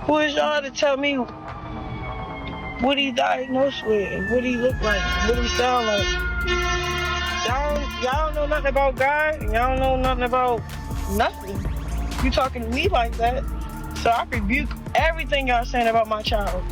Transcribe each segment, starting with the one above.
Who is y'all to tell me what he diagnosed with, and what he look like, what he sound like? Y'all don't know nothing about God, and y'all don't know nothing about nothing. You talking to me like that, so I rebuke everything y'all saying about my child,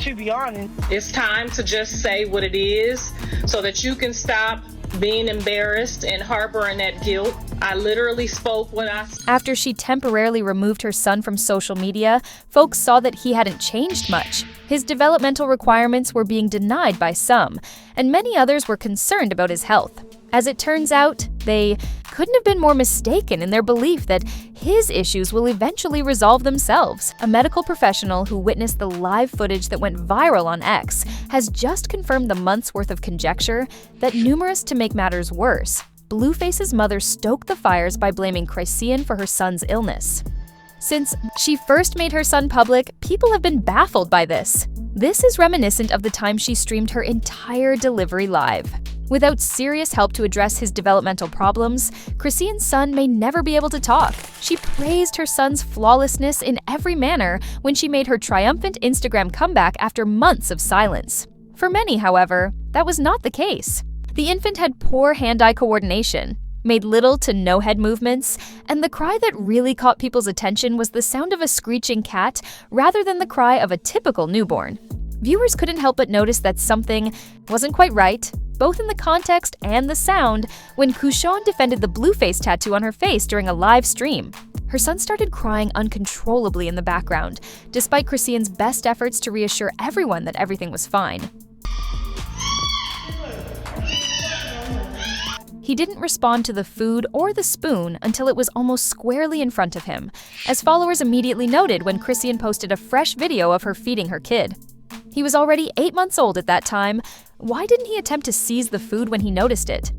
to be honest. It's time to just say what it is so that you can stop being embarrassed and harboring that guilt. I literally spoke what I said. After she temporarily removed her son from social media, folks saw that he hadn't changed much. His developmental requirements were being denied by some, and many others were concerned about his health. As it turns out, they couldn't have been more mistaken in their belief that his issues will eventually resolve themselves. A medical professional who witnessed the live footage that went viral on X has just confirmed the months' worth of conjecture that numerous to make matters worse. Blueface's mother stoked the fires by blaming Chrisean for her son's illness. Since she first made her son public, people have been baffled by this. This is reminiscent of the time she streamed her entire delivery live. Without serious help to address his developmental problems, Chrisean's son may never be able to talk. She praised her son's flawlessness in every manner when she made her triumphant Instagram comeback after months of silence. For many, however, that was not the case. The infant had poor hand-eye coordination, made little to no head movements, and the cry that really caught people's attention was the sound of a screeching cat rather than the cry of a typical newborn. Viewers couldn't help but notice that something wasn't quite right, both in the context and the sound, when Chrisean defended the Blueface tattoo on her face during a live stream. Her son started crying uncontrollably in the background, despite Chrisean's best efforts to reassure everyone that everything was fine. He didn't respond to the food or the spoon until it was almost squarely in front of him, as followers immediately noted when Chrisean posted a fresh video of her feeding her kid. He was already 8 months old at that time. Why didn't he attempt to seize the food when he noticed it?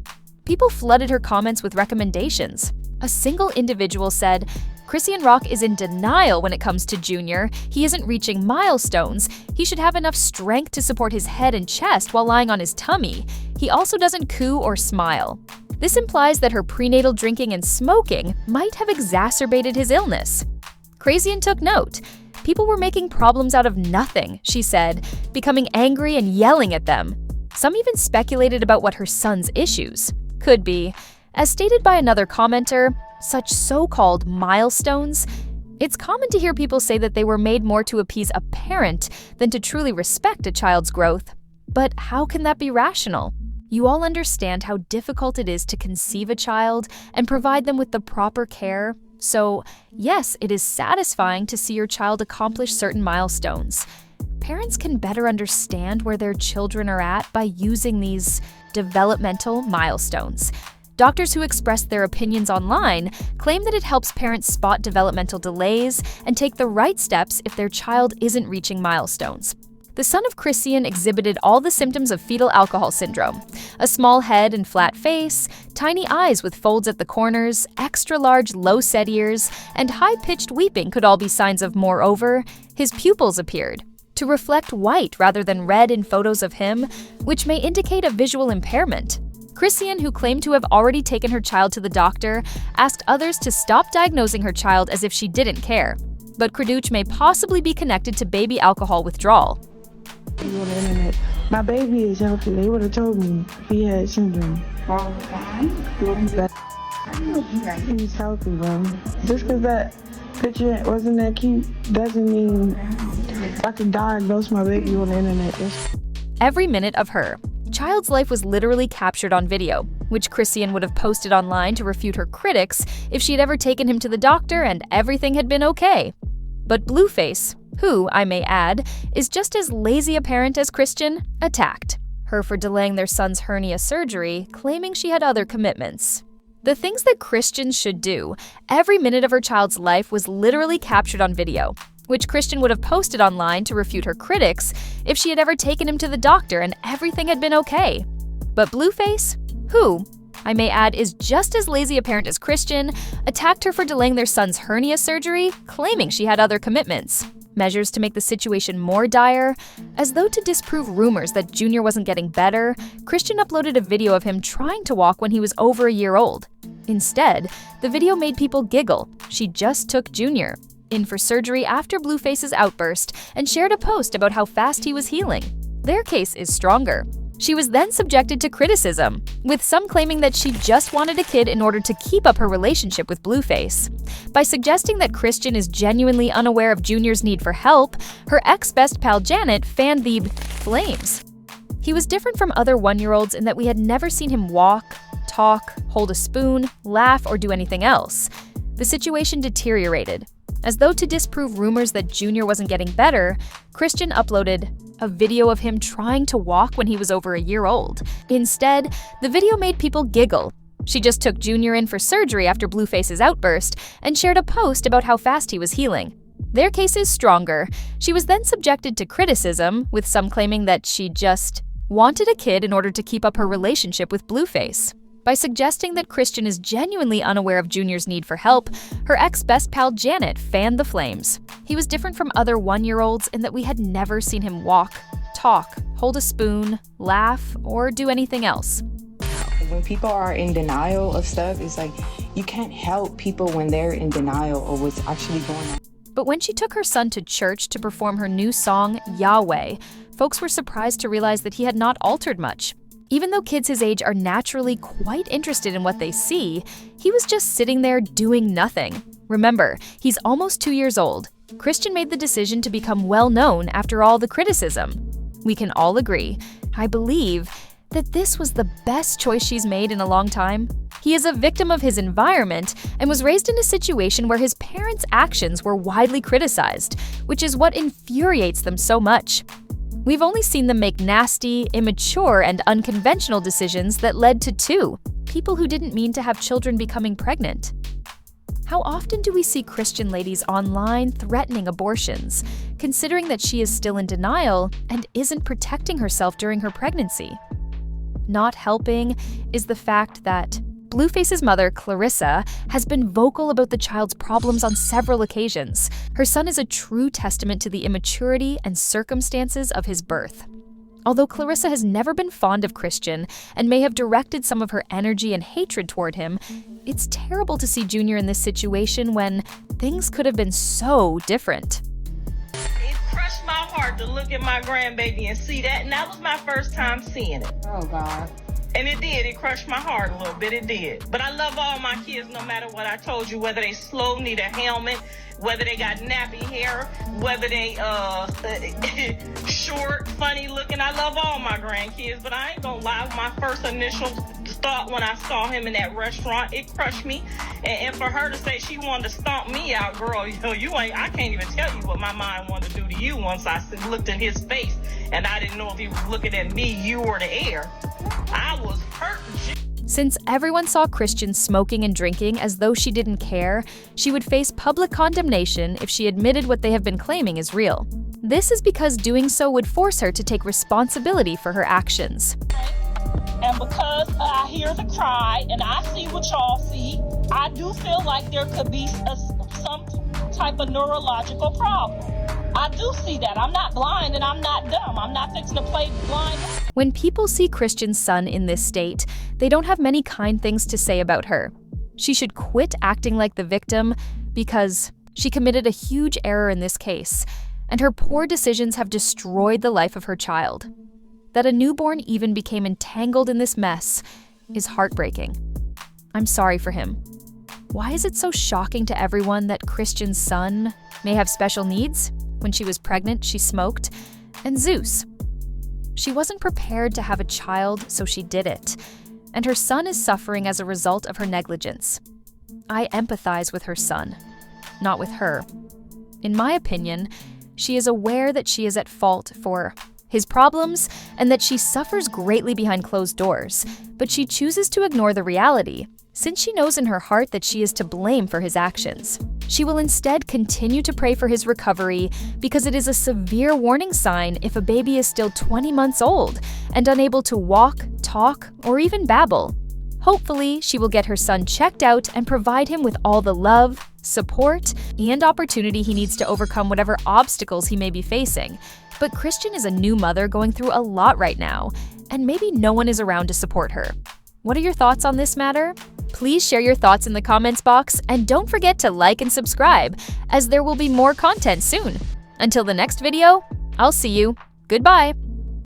People flooded her comments with recommendations. A single individual said, "Chrisean Rock is in denial when it comes to Junior. He isn't reaching milestones. He should have enough strength to support his head and chest while lying on his tummy. He also doesn't coo or smile." This implies that her prenatal drinking and smoking might have exacerbated his illness. Chrisean took note. People were making problems out of nothing, she said, becoming angry and yelling at them. Some even speculated about what her son's issues could be. As stated by another commenter, such so-called milestones. It's common to hear people say that they were made more to appease a parent than to truly respect a child's growth. But how can that be rational? You all understand how difficult it is to conceive a child and provide them with the proper care. So, yes, it is satisfying to see your child accomplish certain milestones. Parents can better understand where their children are at by using these developmental milestones. Doctors who express their opinions online claim that it helps parents spot developmental delays and take the right steps if their child isn't reaching milestones. The son of Chrisean exhibited all the symptoms of fetal alcohol syndrome: a small head and flat face, tiny eyes with folds at the corners, extra-large low-set ears, and high-pitched weeping could all be signs of. Moreover, his pupils appeared to reflect white rather than red in photos of him, which may indicate a visual impairment. Chrisean, who claimed to have already taken her child to the doctor, asked others to stop diagnosing her child as if she didn't care. But Credouche may possibly be connected to baby alcohol withdrawal. On the internet. My baby is healthy. They would have told me he had syndrome. He's healthy, bro. Just because that picture wasn't that cute doesn't mean I can diagnose my baby on the internet. Every minute of her child's life was literally captured on video, which Chrisean would have posted online to refute her critics if she had ever taken him to the doctor and everything had been okay. But Blueface, who, I may add, is just as lazy a parent as Chrisean, attacked her for delaying their son's hernia surgery, claiming she had other commitments. The things that Christians should do, every minute of her child's life was literally captured on video, which Chrisean would have posted online to refute her critics if she had ever taken him to the doctor and everything had been okay. But Blueface, who, I may add, is just as lazy a parent as Chrisean, attacked her for delaying their son's hernia surgery, claiming she had other commitments. Measures to make the situation more dire. As though to disprove rumors that Junior wasn't getting better, Chrisean uploaded a video of him trying to walk when he was over a year old. Instead, the video made people giggle. She just took Junior. in for surgery after Blueface's outburst and shared a post about how fast he was healing. Their case is stronger. She was then subjected to criticism, with some claiming that she just wanted a kid in order to keep up her relationship with Blueface. By suggesting that Chrisean is genuinely unaware of Junior's need for help, her ex-best pal Janet fanned the flames. He was different from other one-year-olds in that we had never seen him walk, talk, hold a spoon, laugh, or do anything else. The situation deteriorated. As though to disprove rumors that Junior wasn't getting better, Chrisean uploaded a video of him trying to walk when he was over a year old. Instead, the video made people giggle. She just took Junior in for surgery after Blueface's outburst and shared a post about how fast he was healing. Their case is stronger. She was then subjected to criticism, with some claiming that she just wanted a kid in order to keep up her relationship with Blueface. By suggesting that Chrisean is genuinely unaware of Junior's need for help, her ex-best pal Janet fanned the flames. He was different from other one-year-olds in that we had never seen him walk, talk, hold a spoon, laugh, or do anything else. When people are in denial of stuff, it's like you can't help people when they're in denial of what's actually going on. But when she took her son to church to perform her new song, Yahweh, folks were surprised to realize that he had not altered much. Even though kids his age are naturally quite interested in what they see, he was just sitting there doing nothing. Remember, he's almost 2 years old. Chrisean made the decision to become well-known after all the criticism. We can all agree, I believe, that this was the best choice she's made in a long time. He is a victim of his environment and was raised in a situation where his parents' actions were widely criticized, which is what infuriates them so much. We've only seen them make nasty, immature, and unconventional decisions that led to two people who didn't mean to have children becoming pregnant. How often do we see Christian ladies online threatening abortions, considering that she is still in denial and isn't protecting herself during her pregnancy? Not helping is the fact that Blueface's mother, Clarissa, has been vocal about the child's problems on several occasions. Her son is a true testament to the immaturity and circumstances of his birth. Although Clarissa has never been fond of Chrisean and may have directed some of her energy and hatred toward him, it's terrible to see Junior in this situation when things could have been so different. It crushed my heart to look at my grandbaby and see that, and that was my first time seeing it. Oh, God. And it did. It crushed my heart a little bit. It did. But I love all my kids no matter what I told you, whether they slow, need a helmet, whether they got nappy hair, whether they short, funny looking. I love all my grandkids, but I ain't gonna lie. My first initial thought when I saw him in that restaurant, it crushed me. And for her to say she wanted to stomp me out, girl, you ain't. I can't even tell you what my mind wanted to do to you once I looked in his face and I didn't know if he was looking at me, you, or the air. I was hurting. Since everyone saw Chrisean smoking and drinking as though she didn't care, she would face public condemnation if she admitted what they have been claiming is real. This is because doing so would force her to take responsibility for her actions. And because I hear the cry and I see what y'all see, I do feel like there could be some type of neurological problem. I do see that. I'm not blind and I'm not dumb. I'm not fixing to play blind. When people see Chrisean's son in this state, they don't have many kind things to say about her. She should quit acting like the victim because she committed a huge error in this case, and her poor decisions have destroyed the life of her child. That a newborn even became entangled in this mess is heartbreaking. I'm sorry for him. Why is it so shocking to everyone that Chrisean's son may have special needs? When she was pregnant, she smoked. And Zeus. She wasn't prepared to have a child, so she did it. And her son is suffering as a result of her negligence. I empathize with her son, not with her. In my opinion, she is aware that she is at fault for his problems and that she suffers greatly behind closed doors, but she chooses to ignore the reality, since she knows in her heart that she is to blame for his actions. She will instead continue to pray for his recovery because it is a severe warning sign if a baby is still 20 months old and unable to walk, talk, or even babble. Hopefully, she will get her son checked out and provide him with all the love, support, and opportunity he needs to overcome whatever obstacles he may be facing. But Chrisean is a new mother going through a lot right now, and maybe no one is around to support her. What are your thoughts on this matter? Please share your thoughts in the comments box and don't forget to like and subscribe, as there will be more content soon. Until the next video, I'll see you. Goodbye.